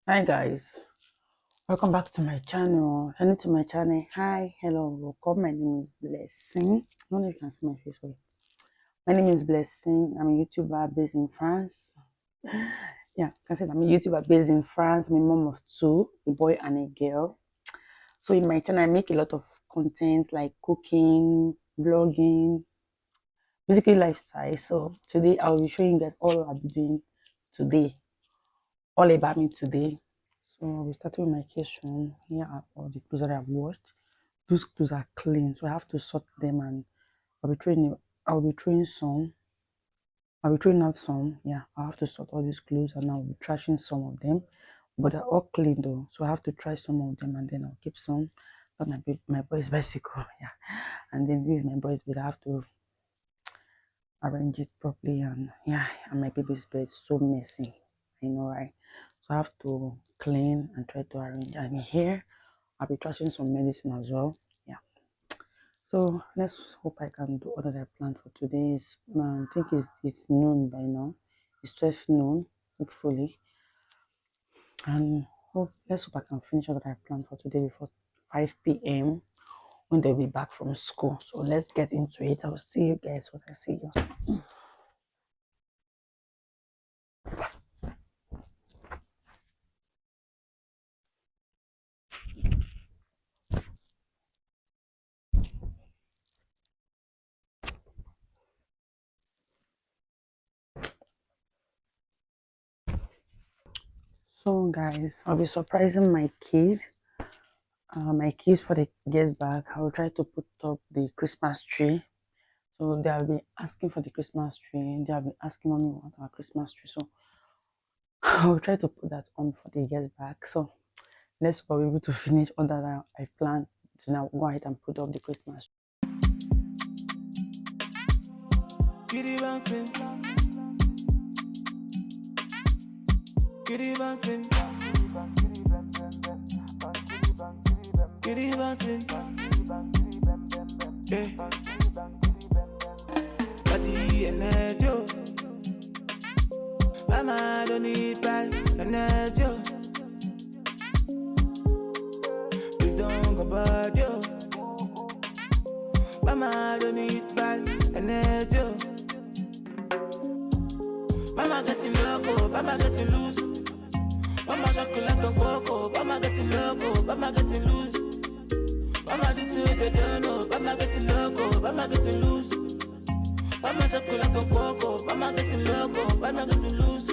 Hi guys, welcome back to my channel. If you're new to my channel, hi, hello, welcome. My name is Blessing. I don't know if you can see my face. Wait. My name is Blessing. I'm a YouTuber based in France. Yeah, I can say that I'm a YouTuber based in France. I'm a mom of two, a boy and a girl. So in my channel, I make a lot of content like cooking, vlogging, basically lifestyle. So today I'll be showing you guys all I'll be doing today, all about me today. So I'll be starting with my kitchen. Here are all the clothes that I've washed. Those clothes are clean, so I have to sort them and I'll be throwing I'll be throwing some. I'll be throwing out some. Yeah, I have to sort all these clothes and I'll be trashing some of them. But they're all clean though. So I have to try some of them and then I'll keep some. Got my boy's bicycle. Yeah. And then this is my boy's bed. I have to arrange it properly and yeah, and my baby's bed so messy. I know, right? So I have to clean and try to arrange. And here I'll be trashing some medicine as well. Yeah. So let's hope I can do all that I planned for today. I think it's noon by now. It's 12 noon, hopefully. And let's hope I can finish all that I planned for today before 5 p.m. when they'll be back from school. So let's get into it. I'll see you guys when I see you. So guys, I'll be surprising my kids for the guests back. I will try to put up the Christmas tree. So they'll be asking for the Christmas tree. They'll be asking mommy what our Christmas tree. So I will try to put that on for the guests back. So let's be able to finish all that I planned to now go ahead and put up the Christmas tree. Kitty bouncing, kitty bouncing, kitty bouncing, yeah. Body energy, mama don't need bad energy. Please don't go bad, yo. Mama don't need bad energy. Mama getting loco, mama getting loose. Mama shocking like a coco, mama getting loco, mama getting loose. Mama this way they don't know, mama getting loco, mama getting loose. Mama shocking like a coco, mama getting loco, mama getting loose.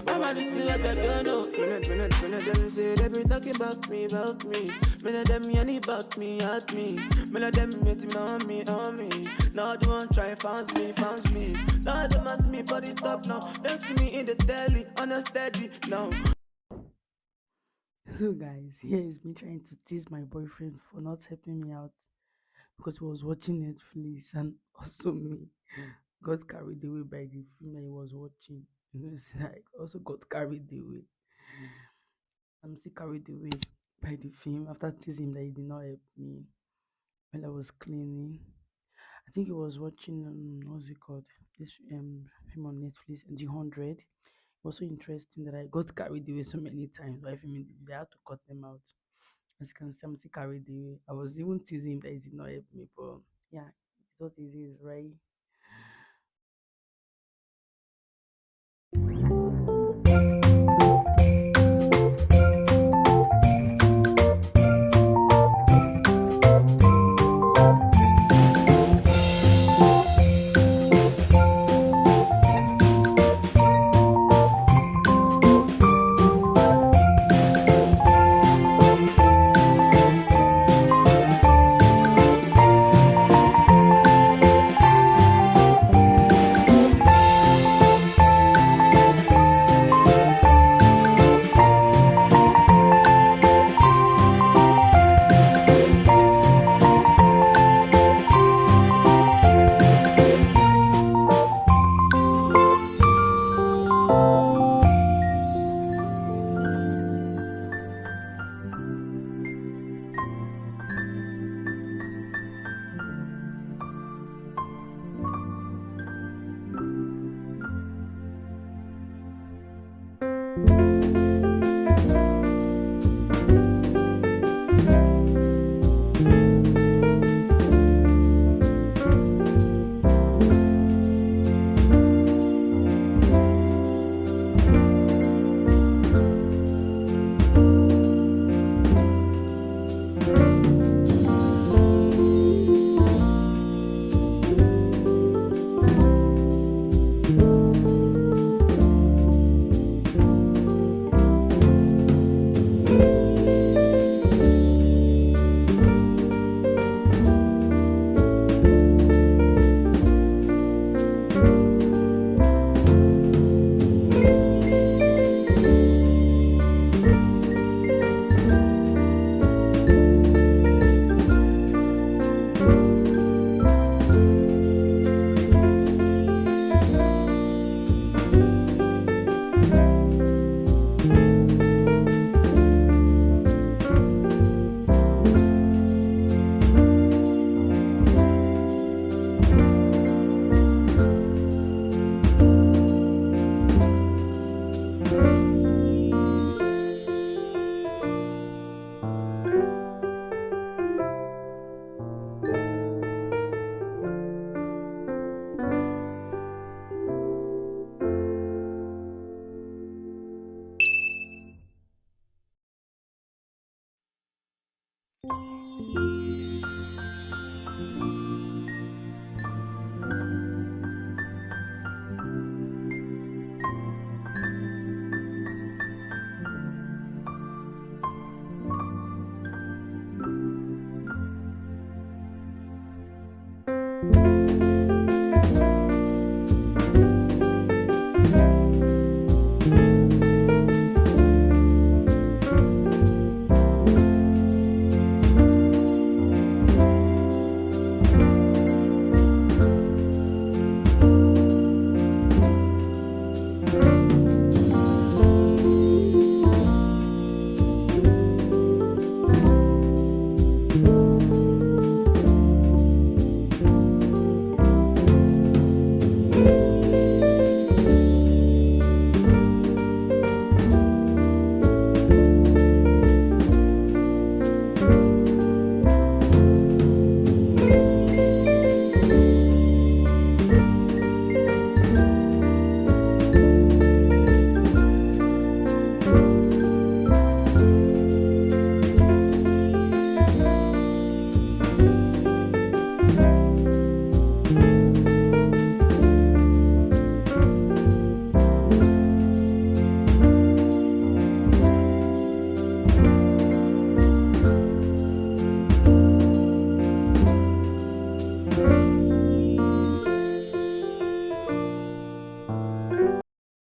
Mama this way they don't know. Minute them say they be talking about me. Minute them yanny about me, at me. Minute them meeting on me. Now they won't try fans me. Now they must me for the top now. They see me in the telly, on a steady now. So guys, here is me trying to tease my boyfriend for not helping me out because he was watching Netflix and also me got carried away by the film that he was watching. I also got carried away. I'm still carried away by the film after teasing him that he did not help me when I was cleaning. I think he was watching what's it called? This film on Netflix, The 100. It was so interesting that I got carried away so many times. But I mean, they had to cut them out. As you can see, I'm still carried away. I was even teasing him that he did not help me, but yeah, it's what it is, right?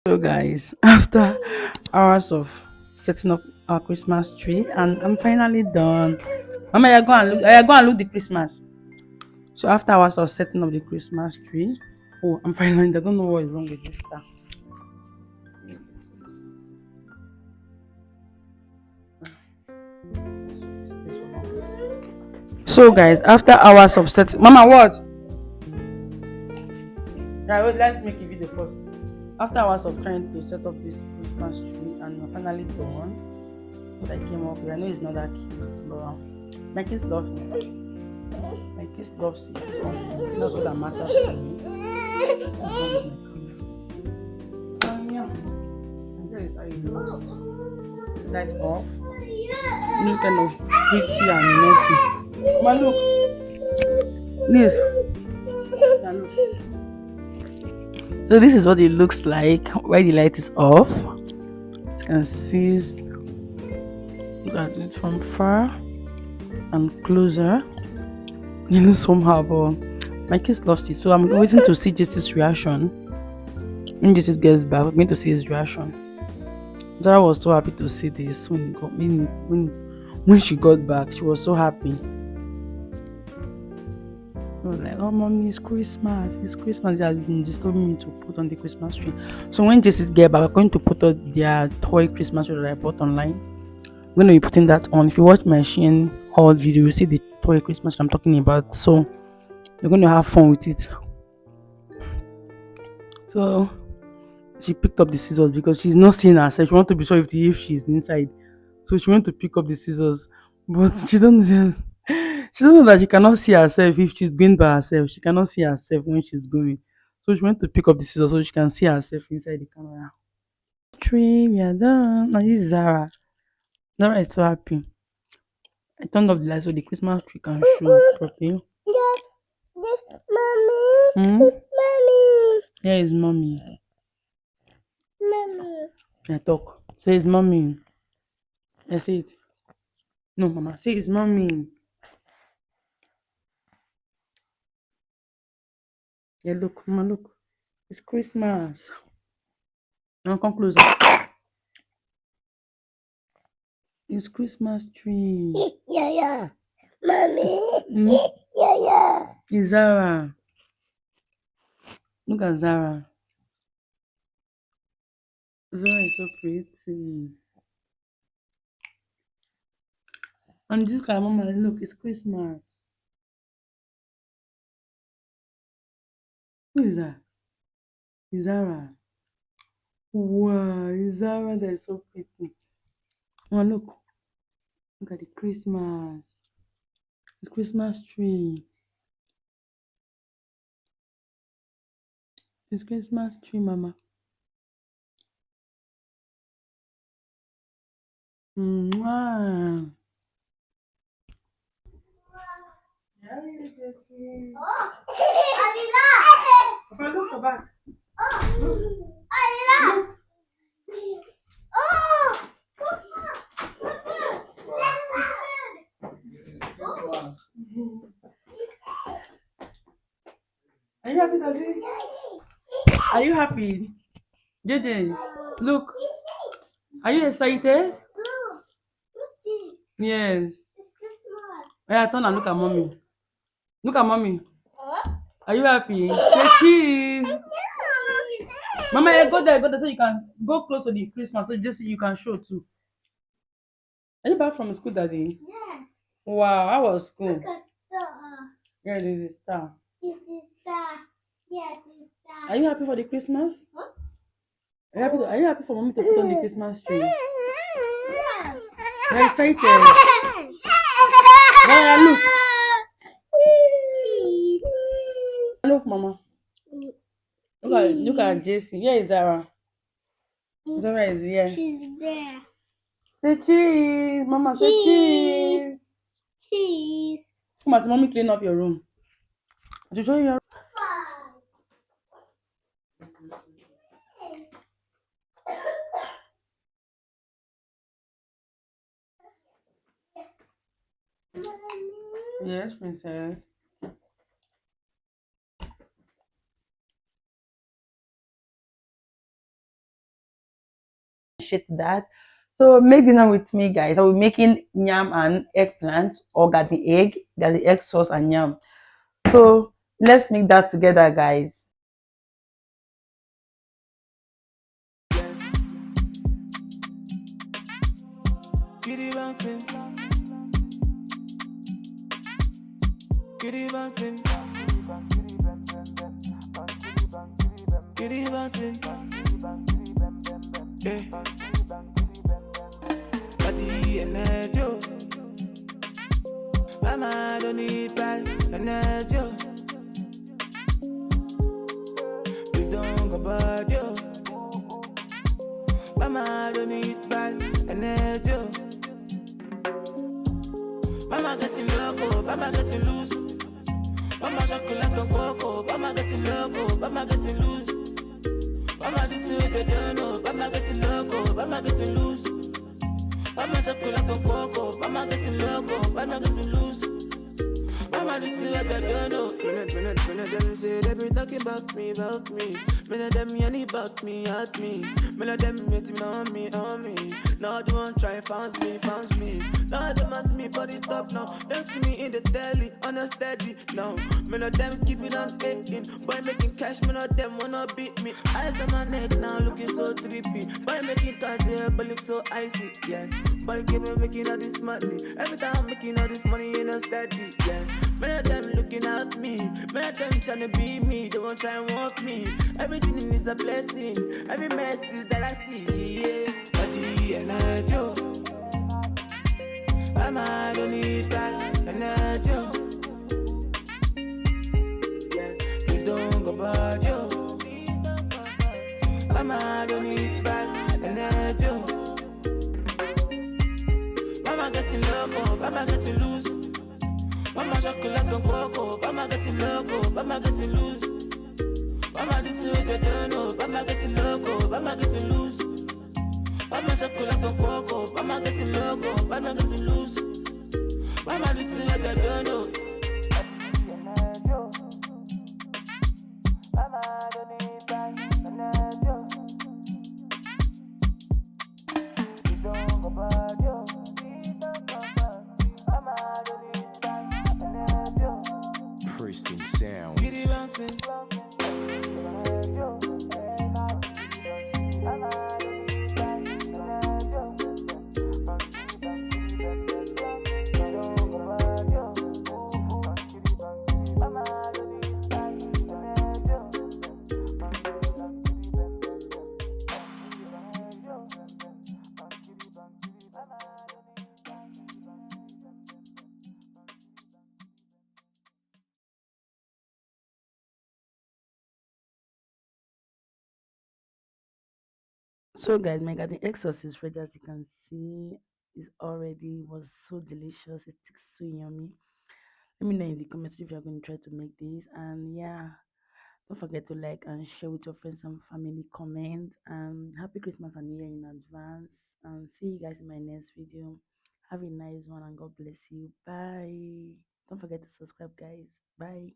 So guys, after hours of setting up our Christmas tree, and I'm finally done. Mama, go and look the Christmas. So after hours of setting up the Christmas tree, oh, I'm finally. I don't know what is wrong with this star. So guys, after hours of setting, Mama, what? Yeah, wait, let's make a video first. After hours of trying to set up this Christmas tree, and we're finally done. What I came up with, I know it's not that cute, but my kids love it. My kids loves it, so that's what that matters to me. That's what is my camera. Yeah, and this is how it looks. Light off. Look kind of pretty and messy. But look, this. Yeah, look. So this is what it looks like while the light is off. As you can see, look at it from far and closer. It looks somehow, but my kids loves it. So I'm waiting to see JC's reaction. When JC gets back, I'm going to see his reaction. Zara was so happy to see this when she got back. She was so happy. She was like, "Oh, mommy, it's Christmas! It's Christmas!" They has been disturbing me to put on the Christmas tree. So when JC's get back, we're going to put on their toy Christmas tree that I bought online. I'm going to be putting that on. If you watch my Shein haul video, you see the toy Christmas tree I'm talking about. So you're going to have fun with it. So she picked up the scissors because she's not seeing herself. She wants to be sure if she's inside. So she went to pick up the scissors, but she don't know that she cannot see herself if she's going by herself. She cannot see herself when she's going. So she went to pick up the scissors so she can see herself inside the camera. Tree, we are done. Now this is Zara. Zara is so happy. I turned off the light so the Christmas tree can show properly. Hmm? Here is mommy. I talk. Say it's mommy. I say it. No, mama. Say it's mommy. Yeah, look, mama, look. It's Christmas. Now come closer. It's Christmas tree. Yeah, yeah. Mommy. Hmm? Yeah, yeah. It's Zara. Look at Zara. Zara is so pretty. And look at mama. Look, it's Christmas. Who is that? It's Zara. Wow, it's Zara that is so pretty. Mama, look. Look at the Christmas. It's Christmas tree. It's Christmas tree, mama. Mwah. Yeah, Papa, look back. you happy, Daddy? Are you happy? JJ, look. Are you excited? Yes. Yeah, turn and look at mommy. Look at mommy. Are you happy? Say cheese. Mama, yeah, go there so you can go close to the Christmas so just you can show too. Are you back from school, Daddy? Yes. Wow, how was school? Look at star. Yeah, there is a star. This is star. Yes, it's star. Are you happy for the Christmas? Huh? Are you happy for mommy to put on the Christmas tree? Yes. You're excited. Yes. Mama, look. Cheese. Look, Mama. Look at JC. Where is Zara? Zara is here. She's there. Say cheese. Mama, say cheese. Cheese. Come on, mommy clean up your room. To show you your Yes, princess. Appreciate that. So make dinner with me, guys. I'll be making yam and eggplant or got the egg sauce and yam. So let's make that together, guys. Kitty bouncing, kitty bouncing, kitty bouncing, yeah. Body energy, mama don't need bad energy. Please don't go bad, yo. Mama don't need bad energy. Mama getting loco, mama getting loose. Mama chocolate and cocoa, mama getting loco, mama getting loose. Mama this way they don't know, mama getting loco, mama getting loose. Mama chocolate and cocoa, mama getting loco, mama getting loose. Mama this way they don't know. Minute them say they be talking about me, about me. Minute them yanny about me, at me. Minute them meeting on me, on me. Now they want try fans me. Now they must me for the top now. They see me in the telly, on a steady now. Minute them keeping on hating. Boy making cash, minute them wanna beat me. Eyes on my neck now looking so trippy. Boy making cash, yeah, but look so icy, yeah. Boy keep me making all this money. Every time I'm making all this money in a steady, yeah. Many of them looking at me, many of them trying to be me, they won't try and walk me. Everything is a blessing, every message that I see, yeah. Body energy, mama don't need back energy, yeah. Please don't go bad, yo. Mama don't need back energy. Mama getting loco, mama getting loose. Mama chocolate and cocoa, mama getting loco, mama getting loose. Mama this way they don't know, mama getting loco, mama getting loose. Mama chocolate and cocoa, mama getting loco, mama getting loose. Mama this way they don't know. Mama don't need back, you don't go bad, yo. Mama don't need back, Pristine sound. kitty bouncing. So guys, my garden egg sauce is ready. As you can see, it's already was so delicious. It tastes so yummy. Let me know in the comments if you're going to try to make this. And yeah, don't forget to like and share with your friends and family. Comment and happy Christmas and New Year in advance. And see you guys in my next video. Have a nice one and God bless you. Bye. Don't forget to subscribe, guys. Bye.